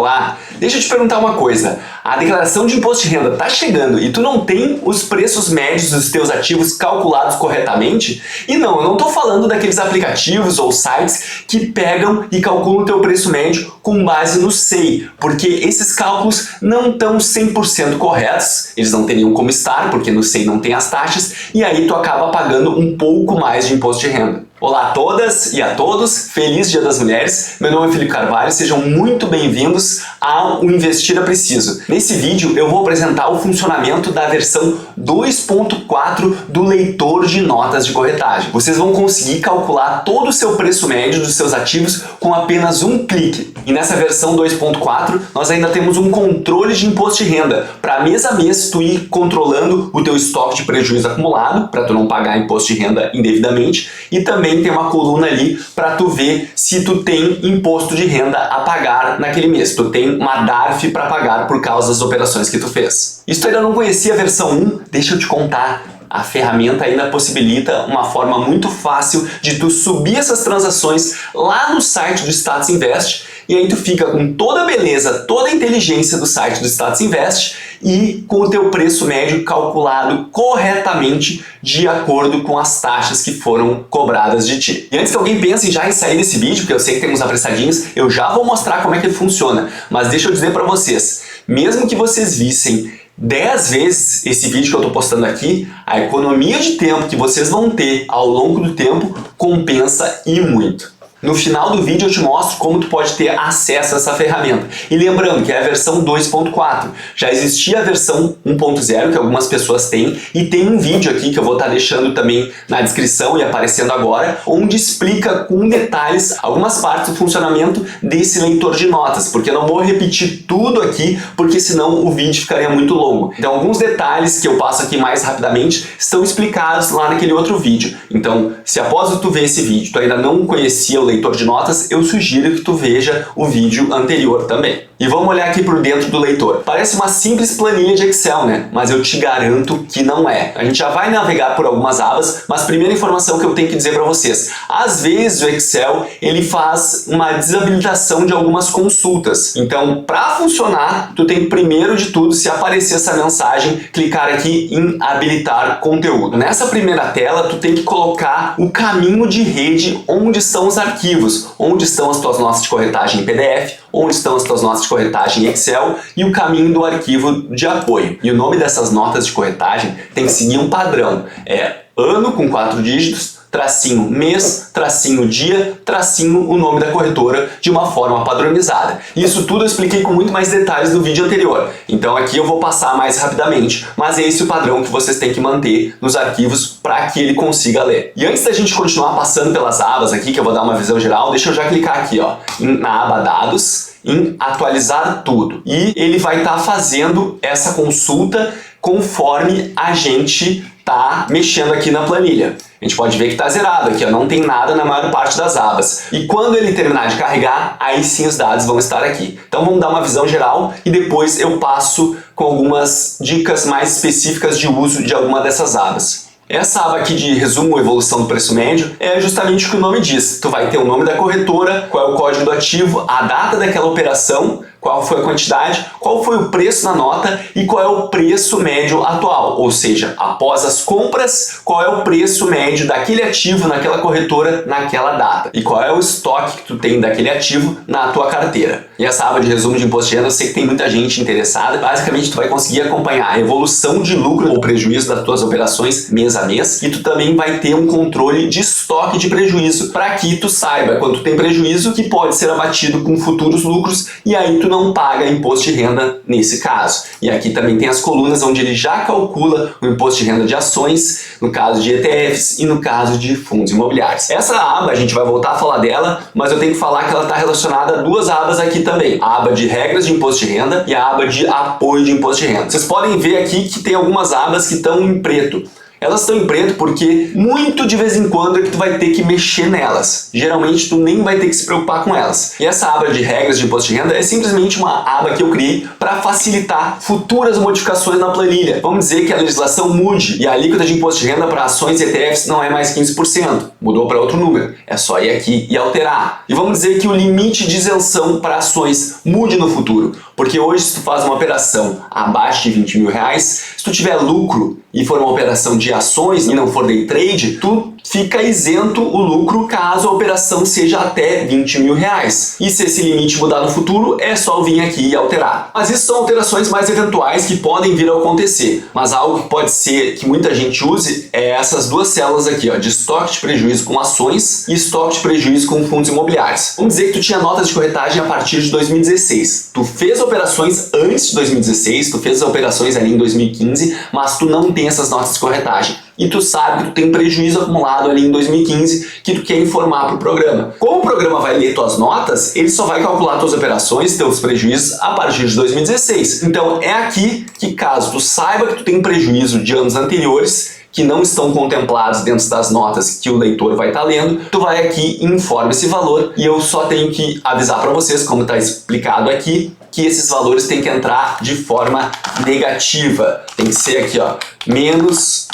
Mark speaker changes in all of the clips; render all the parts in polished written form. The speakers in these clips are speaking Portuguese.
Speaker 1: Olá, deixa eu te perguntar uma coisa. A declaração de imposto de renda está chegando e tu não tem os preços médios dos teus ativos calculados corretamente? E não, eu não estou falando daqueles aplicativos ou sites que pegam e calculam o teu preço médio com base no SEI, porque esses cálculos não estão 100% corretos, eles não teriam como estar, porque no SEI não tem as taxas, e aí tu acaba pagando um pouco mais de imposto de renda. Olá a todas e a todos, feliz Dia das Mulheres, meu nome é Felipe Carvalho, sejam muito bem-vindos ao Investir é Preciso. Nesse vídeo eu vou apresentar o funcionamento da versão 2.4 do leitor de notas de corretagem. Vocês vão conseguir calcular todo o seu preço médio dos seus ativos com apenas um clique. E nessa versão 2.4 nós ainda temos um controle de imposto de renda, para mês a mês tu ir controlando o teu estoque de prejuízo acumulado, para tu não pagar imposto de renda indevidamente, e também tem uma coluna ali para tu ver se tu tem imposto de renda a pagar naquele mês. Tu tem uma DARF para pagar por causa das operações que tu fez. E se tu ainda não conhecia a versão 1, deixa eu te contar. A ferramenta ainda possibilita uma forma muito fácil de tu subir essas transações lá no site do Status Invest, e aí tu fica com toda a beleza, toda a inteligência do site do Status Invest e com o teu preço médio calculado corretamente de acordo com as taxas que foram cobradas de ti. E antes que alguém pense já em sair desse vídeo, porque eu sei que tem uns apressadinhos, eu já vou mostrar como é que funciona. Mas deixa eu dizer para vocês, mesmo que vocês vissem 10 vezes esse vídeo que eu estou postando aqui, a economia de tempo que vocês vão ter ao longo do tempo compensa e muito. No final do vídeo eu te mostro como tu pode ter acesso a essa ferramenta. E lembrando que é a versão 2.4. Já existia a versão 1.0 que algumas pessoas têm, e tem um vídeo aqui que eu vou estar deixando também na descrição e aparecendo agora, onde explica com detalhes algumas partes do funcionamento desse leitor de notas, porque eu não vou repetir tudo aqui, porque senão o vídeo ficaria muito longo. Então alguns detalhes que eu passo aqui mais rapidamente estão explicados lá naquele outro vídeo. Então, se após tu ver esse vídeo tu ainda não conhecia o leitor de notas, eu sugiro que tu veja o vídeo anterior também. E vamos olhar aqui por dentro do leitor. Parece uma simples planilha de Excel, né? Mas eu te garanto que não é. A gente já vai navegar por algumas abas, mas primeira informação que eu tenho que dizer para vocês. Às vezes o Excel, ele faz uma desabilitação de algumas consultas. Então, para funcionar, tu tem primeiro de tudo, se aparecer essa mensagem, clicar aqui em habilitar conteúdo. Nessa primeira tela, tu tem que colocar o caminho de rede onde estão os arquivos, onde estão as tuas notas de corretagem em PDF, onde estão as tuas notas de corretagem em Excel e o caminho do arquivo de apoio. E o nome dessas notas de corretagem tem que seguir um padrão. É ano com 4 dígitos, tracinho mês, tracinho dia, tracinho o nome da corretora de uma forma padronizada. Isso tudo eu expliquei com muito mais detalhes no vídeo anterior, então aqui eu vou passar mais rapidamente, mas é esse o padrão que vocês têm que manter nos arquivos para que ele consiga ler. E antes da gente continuar passando pelas abas aqui, que eu vou dar uma visão geral, deixa eu já clicar aqui ó, na aba dados, em atualizar tudo. E ele vai estar fazendo essa consulta conforme a gente tá mexendo aqui na planilha. A gente pode ver que está zerado aqui, ó, não tem nada na maior parte das abas. E quando ele terminar de carregar, aí sim os dados vão estar aqui. Então vamos dar uma visão geral e depois eu passo com algumas dicas mais específicas de uso de alguma dessas abas. Essa aba aqui de resumo evolução do preço médio é justamente o que o nome diz. Tu vai ter o nome da corretora, qual é o código do ativo, a data daquela operação, qual foi a quantidade, qual foi o preço na nota e qual é o preço médio atual, ou seja, após as compras, qual é o preço médio daquele ativo naquela corretora naquela data e qual é o estoque que tu tem daquele ativo na tua carteira. E essa aba de resumo de imposto de renda, eu sei que tem muita gente interessada. Basicamente, tu vai conseguir acompanhar a evolução de lucro ou prejuízo das tuas operações mês a mês, e tu também vai ter um controle de estoque de prejuízo, para que tu saiba quando tu tem prejuízo que pode ser abatido com futuros lucros, e aí tu não paga imposto de renda nesse caso. E aqui também tem as colunas onde ele já calcula o imposto de renda de ações, no caso de ETFs e no caso de fundos imobiliários. Essa aba, a gente vai voltar a falar dela, mas eu tenho que falar que ela está relacionada a duas abas aqui também. A aba de regras de imposto de renda e a aba de apoio de imposto de renda. Vocês podem ver aqui que tem algumas abas que estão em preto. Elas estão em preto porque muito de vez em quando é que tu vai ter que mexer nelas. Geralmente tu nem vai ter que se preocupar com elas. E essa aba de regras de imposto de renda é simplesmente uma aba que eu criei para facilitar futuras modificações na planilha. Vamos dizer que a legislação mude e a alíquota de imposto de renda para ações e ETFs não é mais 15%. Mudou para outro número. É só ir aqui e alterar. E vamos dizer que o limite de isenção para ações mude no futuro. Porque hoje, se tu faz uma operação abaixo de 20 mil reais, se tu tiver lucro e for uma operação de ações e não for day trade, tu fica isento o lucro caso a operação seja até 20 mil reais. E se esse limite mudar no futuro, é só vir aqui e alterar. Mas isso são alterações mais eventuais que podem vir a acontecer. Mas algo que pode ser que muita gente use é essas duas células aqui, ó, de estoque de prejuízo com ações e estoque de prejuízo com fundos imobiliários. Vamos dizer que tu tinha notas de corretagem a partir de 2016. Tu fez operações antes de 2016, tu fez as operações ali em 2015, mas tu não tem essas notas de corretagem. E tu sabe que tu tem prejuízo acumulado ali em 2015 que tu quer informar para o programa. Como o programa vai ler tuas notas, ele só vai calcular tuas operações, teus prejuízos a partir de 2016. Então é aqui que, caso tu saiba que tu tem prejuízo de anos anteriores, que não estão contemplados dentro das notas que o leitor vai estar lendo, tu vai aqui e informa esse valor, e eu só tenho que avisar para vocês, como está explicado aqui, que esses valores têm que entrar de forma negativa. Tem que ser aqui, ó, menos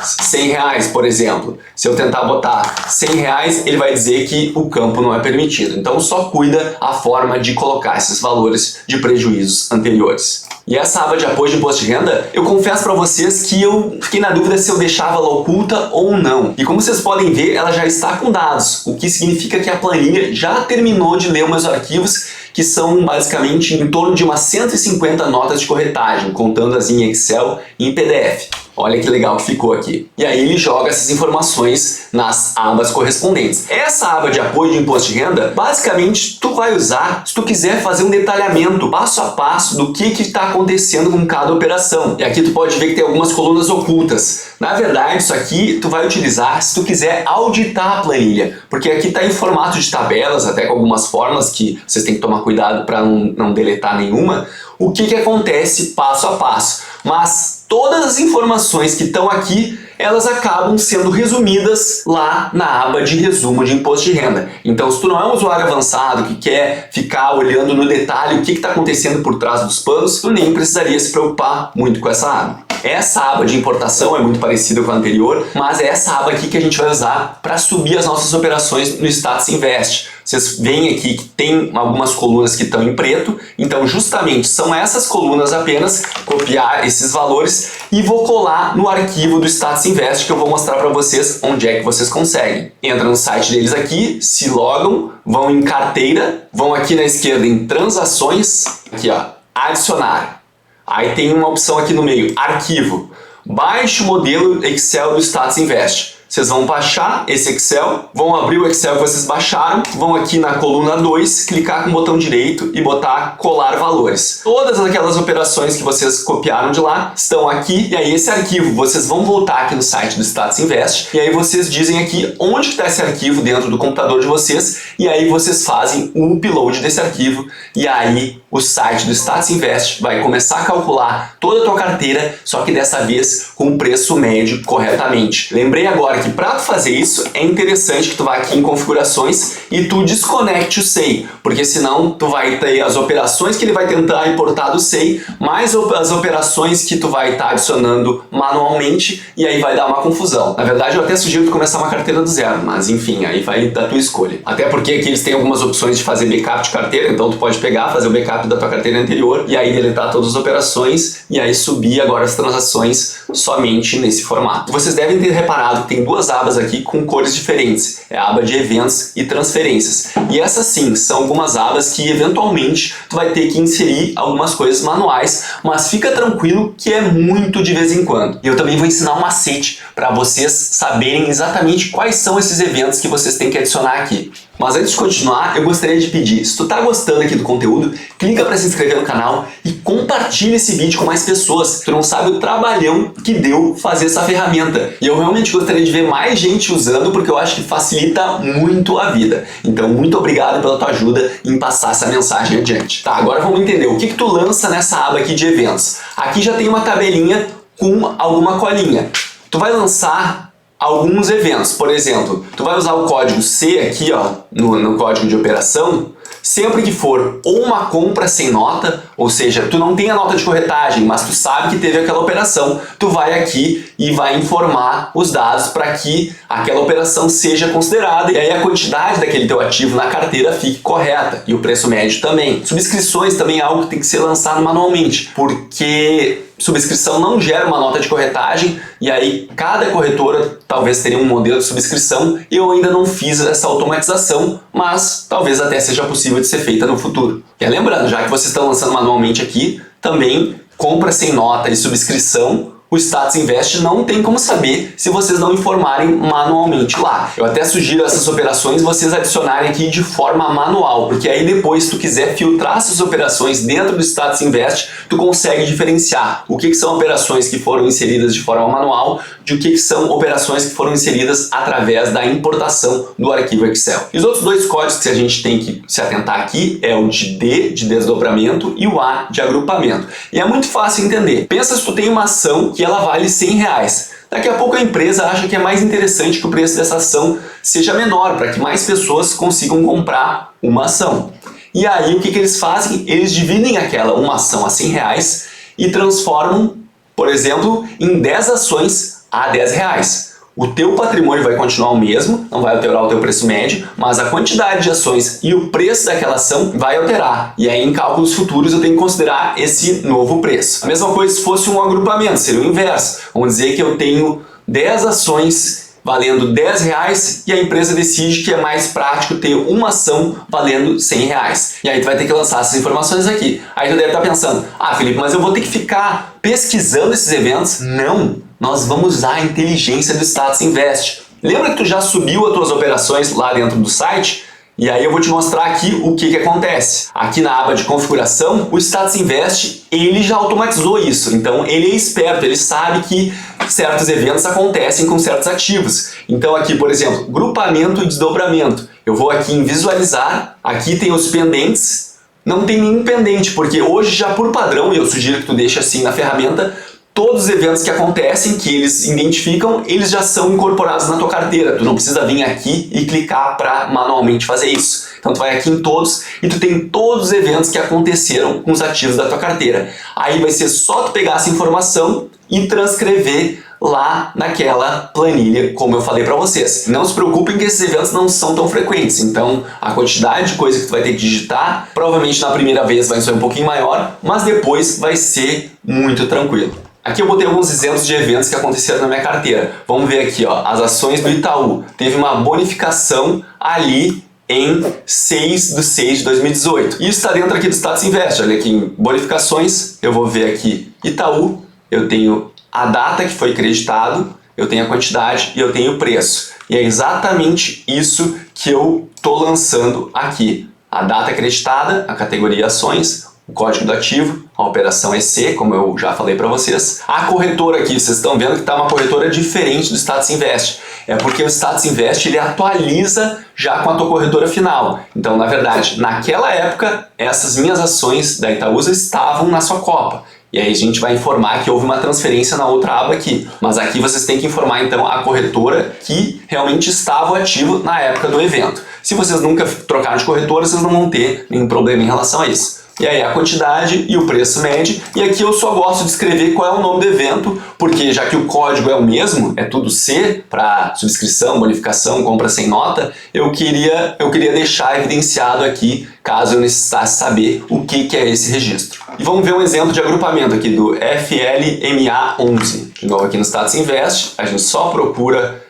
Speaker 1: 100 reais, por exemplo. Se eu tentar botar 100 reais, ele vai dizer que o campo não é permitido. Então só cuida a forma de colocar esses valores de prejuízos anteriores. E essa aba de apoio de imposto de renda, eu confesso para vocês que eu fiquei na dúvida se eu deixava ela oculta ou não. E como vocês podem ver, ela já está com dados, o que significa que a planilha já terminou de ler meus arquivos, que são basicamente em torno de umas 150 notas de corretagem, contando as em Excel e em PDF. Olha que legal que ficou aqui. E aí ele joga essas informações nas abas correspondentes. Essa aba de apoio de imposto de renda, basicamente, tu vai usar se tu quiser fazer um detalhamento passo a passo do que está acontecendo com cada operação. E aqui tu pode ver que tem algumas colunas ocultas. Na verdade, isso aqui tu vai utilizar se tu quiser auditar a planilha, porque aqui está em formato de tabelas, até com algumas fórmulas que vocês têm que tomar cuidado para não deletar nenhuma. O que acontece passo a passo. Mas todas as informações que estão aqui, elas acabam sendo resumidas lá na aba de resumo de imposto de renda. Então, se tu não é um usuário avançado que quer ficar olhando no detalhe o que está acontecendo por trás dos panos, tu nem precisaria se preocupar muito com essa aba. Essa aba de importação é muito parecida com a anterior, mas é essa aba aqui que a gente vai usar para subir as nossas operações no Status Invest. Vocês veem aqui que tem algumas colunas que estão em preto, então justamente são essas colunas apenas, copiar esses valores e vou colar no arquivo do Status Invest, que eu vou mostrar para vocês onde é que vocês conseguem. Entra no site deles aqui, se logam, vão em carteira, vão aqui na esquerda em transações, aqui ó, adicionar. Aí tem uma opção aqui no meio, arquivo. Baixe o modelo Excel do Status Invest. Vocês vão baixar esse Excel, vão abrir o Excel que vocês baixaram, vão aqui na coluna 2, clicar com o botão direito e botar colar valores. Todas aquelas operações que vocês copiaram de lá estão aqui, e aí esse arquivo vocês vão voltar aqui no site do Status Invest, e aí vocês dizem aqui onde está esse arquivo dentro do computador de vocês, e aí vocês fazem o upload desse arquivo, e aí o site do Status Invest vai começar a calcular toda a tua carteira, só que dessa vez com o preço médio corretamente. Lembrei agora que para tu fazer isso é interessante que tu vá aqui em configurações e tu desconecte o SEI, porque senão tu vai ter as operações que ele vai tentar importar do SEI, mais as operações que tu vai estar adicionando manualmente, e aí vai dar uma confusão. Na verdade, eu até sugiro tu começar uma carteira do zero, mas enfim, aí vai da tua escolha. Até porque aqui eles têm algumas opções de fazer backup de carteira, então tu pode pegar, fazer o backup da tua carteira anterior e aí deletar todas as operações e aí subir agora as transações somente nesse formato. Vocês devem ter reparado que tem duas abas aqui com cores diferentes, é a aba de eventos e transferências. E essas sim, são algumas abas que eventualmente tu vai ter que inserir algumas coisas manuais, mas fica tranquilo que é muito de vez em quando. E eu também vou ensinar um macete para vocês saberem exatamente quais são esses eventos que vocês têm que adicionar aqui. Mas antes de continuar, eu gostaria de pedir, se tu tá gostando aqui do conteúdo, clica para se inscrever no canal e compartilha esse vídeo com mais pessoas. Tu não sabe o trabalhão que deu fazer essa ferramenta. E eu realmente gostaria de ver mais gente usando, porque eu acho que facilita muito a vida. Então, muito obrigado pela tua ajuda em passar essa mensagem adiante. Tá, agora vamos entender o que tu lança nessa aba aqui de eventos. Aqui já tem uma tabelinha com alguma colinha. tu vai lançar alguns eventos. Por exemplo, tu vai usar o código C aqui, ó, no código de operação, sempre que for ou uma compra sem nota, ou seja, tu não tem a nota de corretagem, mas tu sabe que teve aquela operação, tu vai aqui e vai informar os dados para que aquela operação seja considerada e aí a quantidade daquele teu ativo na carteira fique correta e o preço médio também. Subscrições também é algo que tem que ser lançado manualmente, porque subscrição não gera uma nota de corretagem e aí cada corretora talvez teria um modelo de subscrição. Eu ainda não fiz essa automatização, mas talvez até seja possível de ser feita no futuro. E lembrando, já que vocês estão lançando manualmente aqui, também compra sem nota e subscrição, o Status Invest não tem como saber se vocês não informarem manualmente lá. Eu até sugiro essas operações vocês adicionarem aqui de forma manual, porque aí depois se tu quiser filtrar essas operações dentro do Status Invest, tu consegue diferenciar o que são operações que foram inseridas de forma manual de o que são operações que foram inseridas através da importação do arquivo Excel. E os outros dois códigos que a gente tem que se atentar aqui é o de D, de desdobramento, e o A, de agrupamento. E é muito fácil entender. Pensa se tu tem uma ação que ela vale R$100. Daqui a pouco a empresa acha que é mais interessante que o preço dessa ação seja menor, para que mais pessoas consigam comprar uma ação. E aí o que eles fazem? Eles dividem aquela uma ação a R$100 e transformam, por exemplo, em 10 ações a R$10. O teu patrimônio vai continuar o mesmo, não vai alterar o teu preço médio, mas a quantidade de ações e o preço daquela ação vai alterar. E aí em cálculos futuros eu tenho que considerar esse novo preço. A mesma coisa se fosse um agrupamento, seria o inverso. Vamos dizer que eu tenho 10 ações valendo R$10 e a empresa decide que é mais prático ter uma ação valendo R$100. E aí tu vai ter que lançar essas informações aqui. Aí tu deve estar pensando, ah Felipe, mas eu vou ter que ficar pesquisando esses eventos? Não! Nós vamos usar a inteligência do Status Invest. Lembra que tu já subiu as tuas operações lá dentro do site? E aí eu vou te mostrar aqui o que acontece. Aqui na aba de configuração, o Status Invest, ele já automatizou isso. Então ele é esperto, ele sabe que certos eventos acontecem com certos ativos. Então aqui, por exemplo, grupamento e desdobramento. Eu vou aqui em visualizar, aqui tem os pendentes. Não tem nenhum pendente, porque hoje já por padrão, e eu sugiro que tu deixe assim na ferramenta, todos os eventos que acontecem, que eles identificam, eles já são incorporados na tua carteira. Tu não precisa vir aqui e clicar para manualmente fazer isso. Então tu vai aqui em todos e tu tem todos os eventos que aconteceram com os ativos da tua carteira. Aí vai ser só tu pegar essa informação e transcrever lá naquela planilha, como eu falei para vocês. Não se preocupem que esses eventos não são tão frequentes, então a quantidade de coisa que tu vai ter que digitar, provavelmente na primeira vez vai ser um pouquinho maior, mas depois vai ser muito tranquilo. Aqui eu botei alguns exemplos de eventos que aconteceram na minha carteira. Vamos ver aqui, ó, as ações do Itaú. Teve uma bonificação ali em 6/6/2018. Isso está dentro aqui do Status Invest. Olha aqui em bonificações, eu vou ver aqui Itaú, eu tenho a data que foi creditado, eu tenho a quantidade e eu tenho o preço. E é exatamente isso que eu estou lançando aqui. A data acreditada, a categoria ações, o código do ativo, a operação EC, como eu já falei para vocês. A corretora aqui, vocês estão vendo que está uma corretora diferente do Status Invest. É porque o Status Invest ele atualiza já com a tua corretora final. Então, na verdade, naquela época, essas minhas ações da Itaúsa estavam na sua copa. E aí a gente vai informar que houve uma transferência na outra aba aqui. Mas aqui vocês têm que informar então a corretora que realmente estava ativo na época do evento. Se vocês nunca trocaram de corretora, vocês não vão ter nenhum problema em relação a isso. E aí a quantidade e o preço médio. E aqui eu só gosto de escrever qual é o nome do evento, porque já que o código é o mesmo, é tudo C para subscrição, bonificação, compra sem nota, eu queria deixar evidenciado aqui, caso eu necessitasse saber o que é esse registro. E vamos ver um exemplo de agrupamento aqui do FLMA11. De novo aqui no Status Invest, a gente só procura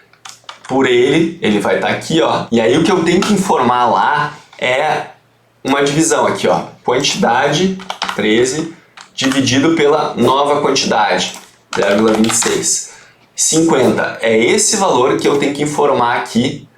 Speaker 1: por ele vai estar aqui, ó. E aí o que eu tenho que informar lá é uma divisão aqui, ó, quantidade 13 dividido pela nova quantidade, 0,26. 50 é esse valor que eu tenho que informar aqui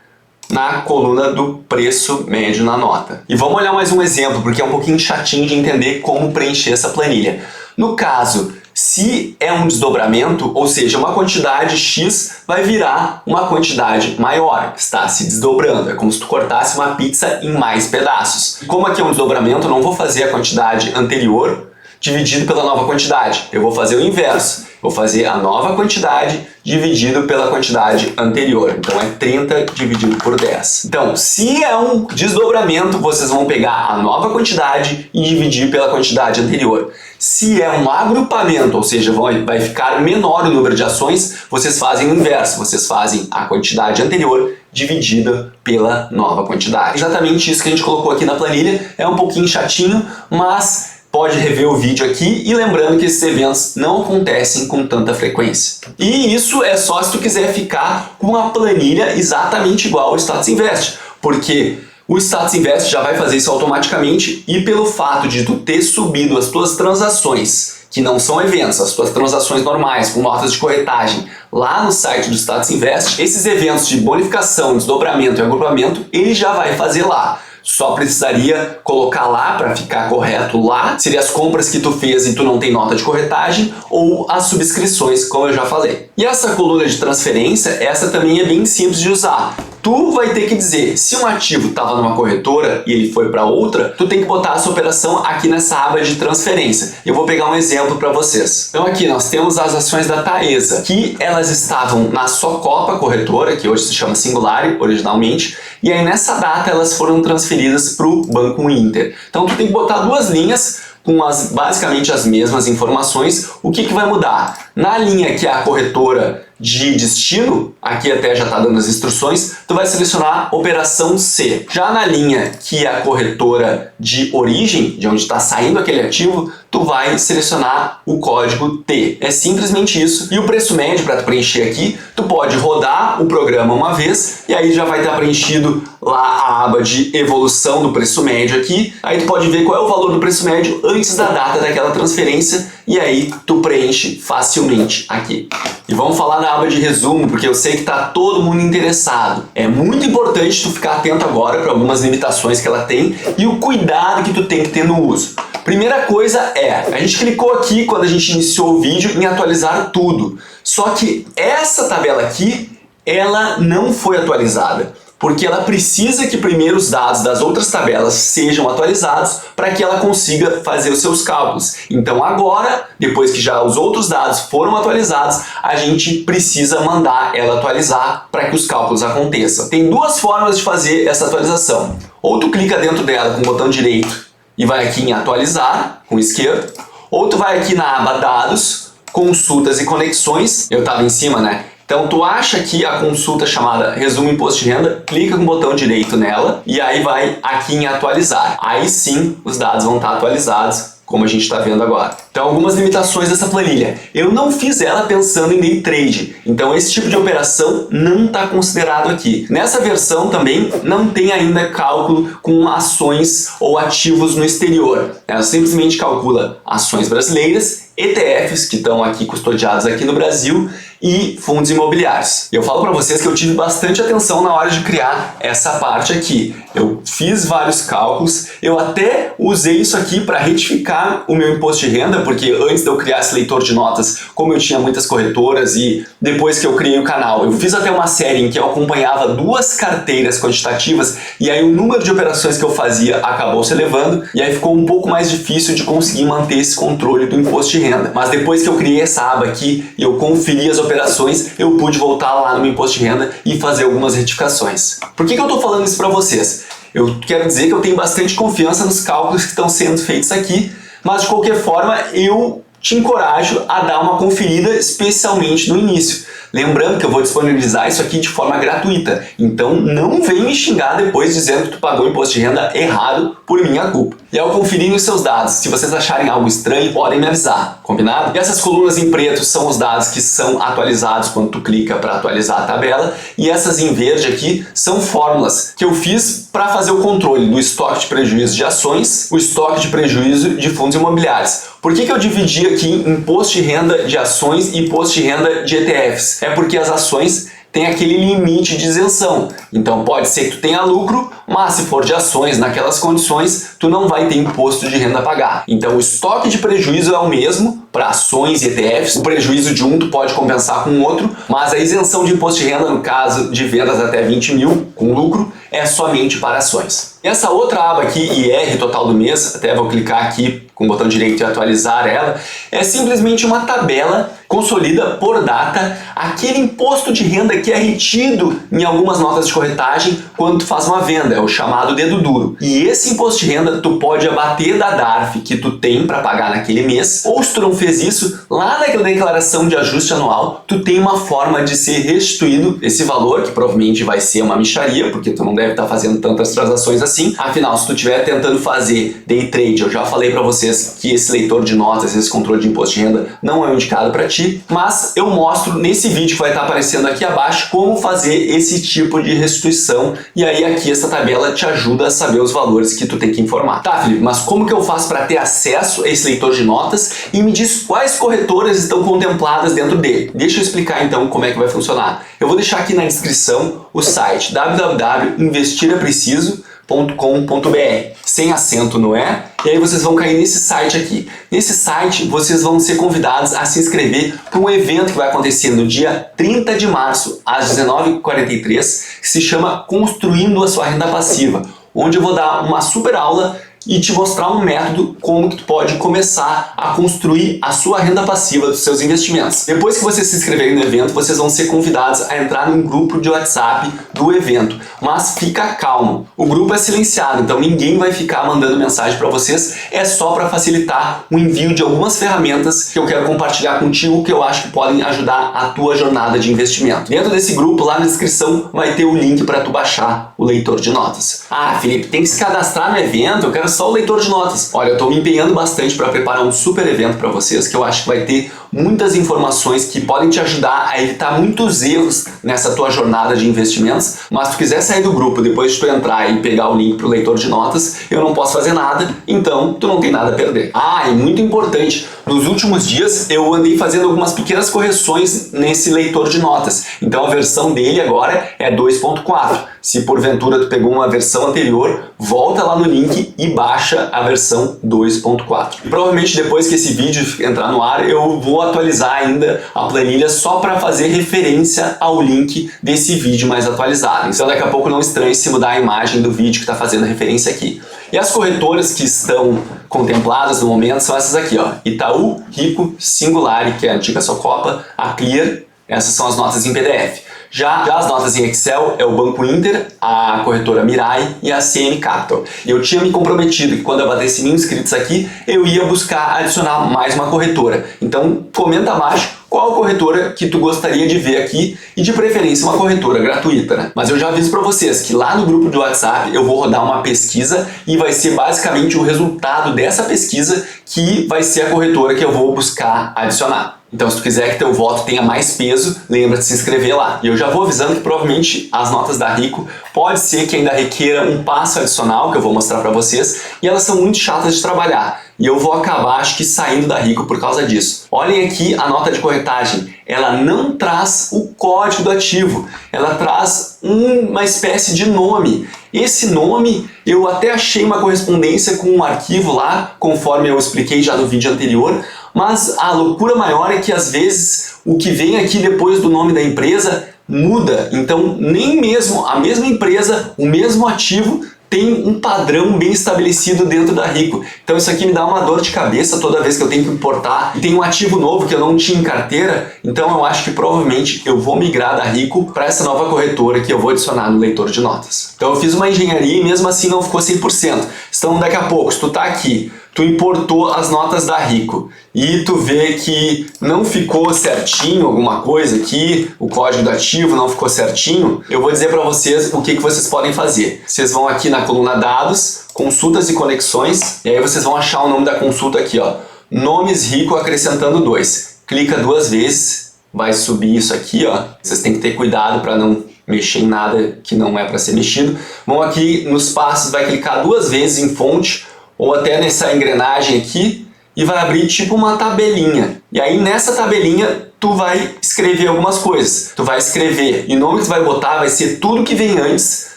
Speaker 1: na coluna do preço médio na nota. E vamos olhar mais um exemplo, porque é um pouquinho chatinho de entender como preencher essa planilha. No caso, se é um desdobramento, ou seja, uma quantidade X vai virar uma quantidade maior, está se desdobrando. É como se tu cortasse uma pizza em mais pedaços. Como aqui é um desdobramento, eu não vou fazer a quantidade anterior dividido pela nova quantidade. Eu vou fazer o inverso. Vou fazer a nova quantidade dividido pela quantidade anterior. Então é 30 dividido por 10. Então, se é um desdobramento, vocês vão pegar a nova quantidade e dividir pela quantidade anterior. Se é um agrupamento, ou seja, vai ficar menor o número de ações, vocês fazem o inverso. Vocês fazem a quantidade anterior dividida pela nova quantidade. Exatamente isso que a gente colocou aqui na planilha. É um pouquinho chatinho, mas pode rever o vídeo aqui, e lembrando que esses eventos não acontecem com tanta frequência. E isso é só se tu quiser ficar com a planilha exatamente igual ao Status Invest, porque o Status Invest já vai fazer isso automaticamente, e pelo fato de tu ter subido as tuas transações, que não são eventos, as tuas transações normais, com notas de corretagem, lá no site do Status Invest, esses eventos de bonificação, desdobramento e agrupamento, ele já vai fazer lá. Só precisaria colocar lá para ficar correto lá, seria as compras que tu fez e tu não tem nota de corretagem, ou as subscrições, como eu já falei. E essa coluna de transferência, essa também é bem simples de usar. Tu vai ter que dizer, se um ativo estava numa corretora e ele foi para outra, tu tem que botar essa operação aqui nessa aba de transferência. Eu vou pegar um exemplo para vocês. Então aqui nós temos as ações da Taesa, que elas estavam na Socopa Corretora, que hoje se chama Singular originalmente, e aí nessa data elas foram transferidas para o Banco Inter. Então tu tem que botar duas linhas com basicamente as mesmas informações. O que vai mudar? Na linha que é a corretora de destino, aqui até já está dando as instruções, tu vai selecionar operação C. Já na linha que é a corretora de origem, de onde está saindo aquele ativo, tu vai selecionar o código T. É simplesmente isso. E o preço médio, para tu preencher aqui, tu pode rodar o programa uma vez e aí já vai estar preenchido lá a aba de evolução do preço médio aqui. Aí tu pode ver qual é o valor do preço médio antes da data daquela transferência e aí tu preenche facilmente aqui. E vamos falar na aba de resumo, porque eu sei que está todo mundo interessado. É muito importante tu ficar atento agora para algumas limitações que ela tem e o cuidado que tu tem que ter no uso. Primeira coisa é, a gente clicou aqui quando a gente iniciou o vídeo em atualizar tudo. Só que essa tabela aqui, ela não foi atualizada, porque ela precisa que primeiro os dados das outras tabelas sejam atualizados para que ela consiga fazer os seus cálculos. Então agora, depois que já os outros dados foram atualizados, a gente precisa mandar ela atualizar para que os cálculos aconteçam. Tem duas formas de fazer essa atualização. Ou tu clica dentro dela com o botão direito e vai aqui em atualizar, com o esquerdo, ou tu vai aqui na aba dados, consultas e conexões, eu estava em cima, né? Então tu acha aqui a consulta chamada resumo imposto de renda, clica com o botão direito nela e aí vai aqui em atualizar. Aí sim os dados vão estar atualizados, como a gente está vendo agora. Então algumas limitações dessa planilha. Eu não fiz ela pensando em day trade, então esse tipo de operação não está considerado aqui. Nessa versão também não tem ainda cálculo com ações ou ativos no exterior. Ela simplesmente calcula ações brasileiras, ETFs que estão aqui custodiados aqui no Brasil e fundos imobiliários. Eu falo para vocês que eu tive bastante atenção na hora de criar essa parte aqui. Eu fiz vários cálculos, eu até usei isso aqui para retificar o meu imposto de renda, porque antes de eu criar esse leitor de notas, como eu tinha muitas corretoras e depois que eu criei o canal, eu fiz até uma série em que eu acompanhava duas carteiras quantitativas e aí o número de operações que eu fazia acabou se elevando e aí ficou um pouco mais difícil de conseguir manter esse controle do imposto de renda. Mas depois que eu criei essa aba aqui e eu conferi as operações, eu pude voltar lá no meu imposto de renda e fazer algumas retificações. Por que eu estou falando isso para vocês? Eu quero dizer que eu tenho bastante confiança nos cálculos que estão sendo feitos aqui, mas de qualquer forma eu te encorajo a dar uma conferida, especialmente no início. Lembrando que eu vou disponibilizar isso aqui de forma gratuita, então não vem me xingar depois dizendo que tu pagou imposto de renda errado por minha culpa. E ao conferirem os seus dados, se vocês acharem algo estranho, podem me avisar, combinado? E essas colunas em preto são os dados que são atualizados quando tu clica para atualizar a tabela, e essas em verde aqui são fórmulas que eu fiz para fazer o controle do estoque de prejuízo de ações, o estoque de prejuízo de fundos imobiliários. Por que eu dividi aqui imposto de renda de ações e imposto de renda de ETFs? É porque as ações têm aquele limite de isenção. Então pode ser que tu tenha lucro, mas se for de ações naquelas condições, tu não vai ter imposto de renda a pagar. Então o estoque de prejuízo é o mesmo para ações e ETFs. O prejuízo de um tu pode compensar com o outro, mas a isenção de imposto de renda no caso de vendas até 20 mil com lucro é somente para ações. E essa outra aba aqui, IR total do mês, até vou clicar aqui com o botão direito e atualizar ela, é simplesmente uma tabela consolida por data aquele imposto de renda que é retido em algumas notas de corretagem quando tu faz uma venda, é o chamado dedo duro. E esse imposto de renda tu pode abater da DARF que tu tem para pagar naquele mês, ou se tu não fez isso, lá naquela declaração de ajuste anual, tu tem uma forma de ser restituído esse valor, que provavelmente vai ser uma mixaria, porque tu não deve estar fazendo tantas transações assim. Afinal, se tu estiver tentando fazer day trade, eu já falei para vocês que esse leitor de notas, esse controle de imposto de renda não é um indicado para ti, mas eu mostro nesse vídeo que vai estar aparecendo aqui abaixo como fazer esse tipo de restituição, e aí aqui essa tabela te ajuda a saber os valores que tu tem que informar. Tá, Felipe, mas como que eu faço para ter acesso a esse leitor de notas e me diz quais corretoras estão contempladas dentro dele? Deixa eu explicar então como é que vai funcionar. Eu vou deixar aqui na descrição o site www.investirapreciso.com.br, sem acento no E, e aí vocês vão cair nesse site aqui. Nesse site vocês vão ser convidados a se inscrever para um evento que vai acontecer no dia 30 de março, às 19h43, que se chama Construindo a Sua Renda Passiva, onde eu vou dar uma super aula e te mostrar um método como que tu pode começar a construir a sua renda passiva dos seus investimentos. Depois que vocês se inscreverem no evento, vocês vão ser convidados a entrar num grupo de WhatsApp do evento, mas fica calmo. O grupo é silenciado, então ninguém vai ficar mandando mensagem para vocês, é só para facilitar o envio de algumas ferramentas que eu quero compartilhar contigo, que eu acho que podem ajudar a tua jornada de investimento. Dentro desse grupo, lá na descrição, vai ter o link para tu baixar o leitor de notas. Ah, Felipe, tem que se cadastrar no evento, eu quero só o leitor de notas. Olha, eu estou me empenhando bastante para preparar um super evento para vocês, que eu acho que vai ter muitas informações que podem te ajudar a evitar muitos erros nessa tua jornada de investimentos. Mas se tu quiser sair do grupo depois de tu entrar e pegar o link para o leitor de notas, eu não posso fazer nada, então tu não tem nada a perder. Ah, e muito importante, nos últimos dias eu andei fazendo algumas pequenas correções nesse leitor de notas, então a versão dele agora é 2.4. Se porventura tu pegou uma versão anterior, volta lá no link e baixa a versão 2.4. E provavelmente depois que esse vídeo entrar no ar, eu vou atualizar ainda a planilha só para fazer referência ao link desse vídeo mais atualizado. Então daqui a pouco não estranhe se mudar a imagem do vídeo que está fazendo referência aqui. E as corretoras que estão contempladas no momento são essas aqui, ó: Itaú, Rico, Singular, que é a antiga Socopa, a Clear, essas são as notas em PDF. Já as notas em Excel é o Banco Inter, a corretora Mirai e a CM Capital. Eu tinha me comprometido que quando eu batesse 1000 inscritos aqui, eu ia buscar adicionar mais uma corretora. Então comenta abaixo qual corretora que tu gostaria de ver aqui e de preferência uma corretora gratuita, né? Mas eu já aviso para vocês que lá no grupo do WhatsApp eu vou rodar uma pesquisa e vai ser basicamente o resultado dessa pesquisa que vai ser a corretora que eu vou buscar adicionar. Então, se tu quiser que teu voto tenha mais peso, lembra de se inscrever lá. E eu já vou avisando que provavelmente as notas da Rico pode ser que ainda requeira um passo adicional, que eu vou mostrar para vocês, e elas são muito chatas de trabalhar. E eu vou acabar, acho que, saindo da Rico por causa disso. Olhem aqui a nota de corretagem. Ela não traz o código do ativo, ela traz uma espécie de nome. Esse nome, eu até achei uma correspondência com um arquivo lá, conforme eu expliquei já no vídeo anterior, mas a loucura maior é que às vezes o que vem aqui depois do nome da empresa muda. Então nem mesmo a mesma empresa, o mesmo ativo, tem um padrão bem estabelecido dentro da Rico. Então isso aqui me dá uma dor de cabeça toda vez que eu tenho que importar. E tem um ativo novo que eu não tinha em carteira, então eu acho que provavelmente eu vou migrar da Rico para essa nova corretora que eu vou adicionar no leitor de notas. Então eu fiz uma engenharia e mesmo assim não ficou 100%. Então daqui a pouco, se tu tá aqui, tu importou as notas da Rico e tu vê que não ficou certinho alguma coisa aqui, o código do ativo não ficou certinho, eu vou dizer para vocês o que vocês podem fazer. Vocês vão aqui na coluna dados, consultas e conexões, e aí vocês vão achar o nome da consulta aqui, ó, nomes Rico acrescentando 2. Clica 2 vezes, vai subir isso aqui, ó. Vocês têm que ter cuidado para não mexer em nada que não é para ser mexido. Vão aqui nos passos, vai clicar 2 vezes em fonte, ou até nessa engrenagem aqui, e vai abrir tipo uma tabelinha. E aí nessa tabelinha tu vai escrever algumas coisas. Tu vai escrever, e o nome que tu vai botar vai ser tudo que vem antes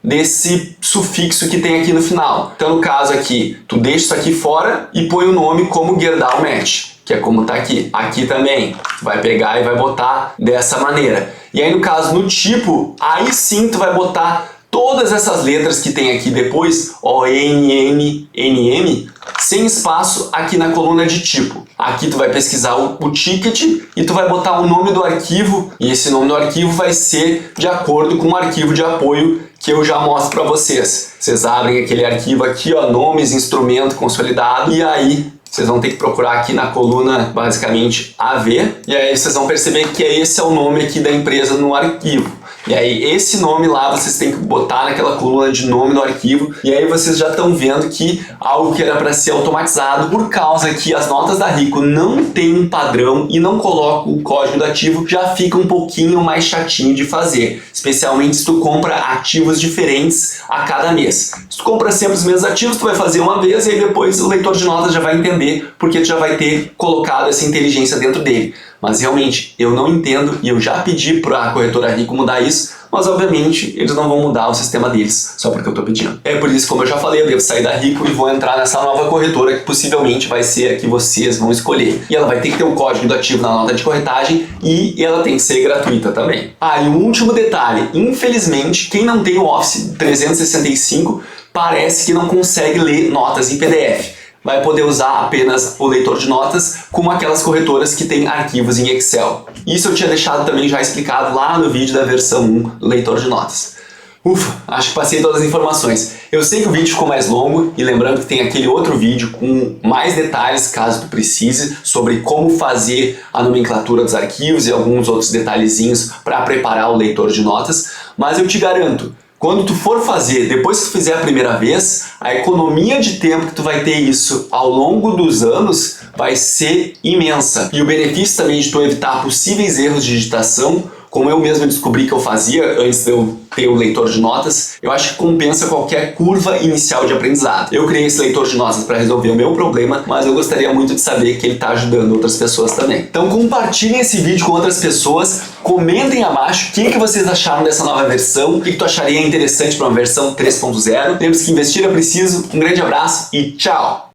Speaker 1: desse sufixo que tem aqui no final. Então no caso aqui, tu deixa isso aqui fora e põe o nome como Gerdau Match, que é como tá aqui. Aqui também, tu vai pegar e vai botar dessa maneira. E aí no caso, no tipo, aí sim tu vai botar todas essas letras que tem aqui depois, O, N, M, N, M, sem espaço aqui na coluna de tipo. Aqui tu vai pesquisar o ticket e tu vai botar o nome do arquivo, e esse nome do arquivo vai ser de acordo com o arquivo de apoio que eu já mostro para vocês. Vocês abrem aquele arquivo aqui, ó, nomes, instrumento consolidado, e aí vocês vão ter que procurar aqui na coluna, basicamente, AV, e aí vocês vão perceber que esse é o nome aqui da empresa no arquivo. E aí esse nome lá vocês têm que botar naquela coluna de nome do arquivo, e aí vocês já estão vendo que algo que era para ser automatizado, por causa que as notas da Rico não tem um padrão e não colocam o código do ativo, já fica um pouquinho mais chatinho de fazer, especialmente se tu compra ativos diferentes a cada mês. Se tu compra sempre os mesmos ativos, tu vai fazer uma vez e aí depois o leitor de notas já vai entender, porque tu já vai ter colocado essa inteligência dentro dele. Mas realmente eu não entendo e eu já pedi para a corretora Rico mudar isso, mas obviamente eles não vão mudar o sistema deles só porque eu estou pedindo. É por isso, como eu já falei, eu devo sair da Rico e vou entrar nessa nova corretora que possivelmente vai ser a que vocês vão escolher. E ela vai ter que ter o código do ativo na nota de corretagem e ela tem que ser gratuita também. Ah, e um último detalhe, infelizmente quem não tem o Office 365 parece que não consegue ler notas em PDF. Vai poder usar apenas o leitor de notas como aquelas corretoras que têm arquivos em Excel. Isso eu tinha deixado também já explicado lá no vídeo da versão 1 do leitor de notas. Ufa, acho que passei todas as informações. Eu sei que o vídeo ficou mais longo e lembrando que tem aquele outro vídeo com mais detalhes, caso tu precise, sobre como fazer a nomenclatura dos arquivos e alguns outros detalhezinhos para preparar o leitor de notas, mas eu te garanto, quando tu for fazer, depois que tu fizer a primeira vez, a economia de tempo que tu vai ter isso ao longo dos anos vai ser imensa. E o benefício também de tu evitar possíveis erros de digitação, como eu mesmo descobri que eu fazia antes de eu ter o leitor de notas, eu acho que compensa qualquer curva inicial de aprendizado. Eu criei esse leitor de notas para resolver o meu problema, mas eu gostaria muito de saber que ele está ajudando outras pessoas também. Então compartilhem esse vídeo com outras pessoas, comentem abaixo o que vocês acharam dessa nova versão, o que tu acharia interessante para uma versão 3.0. Lembre-se que investir é preciso. Um grande abraço e tchau!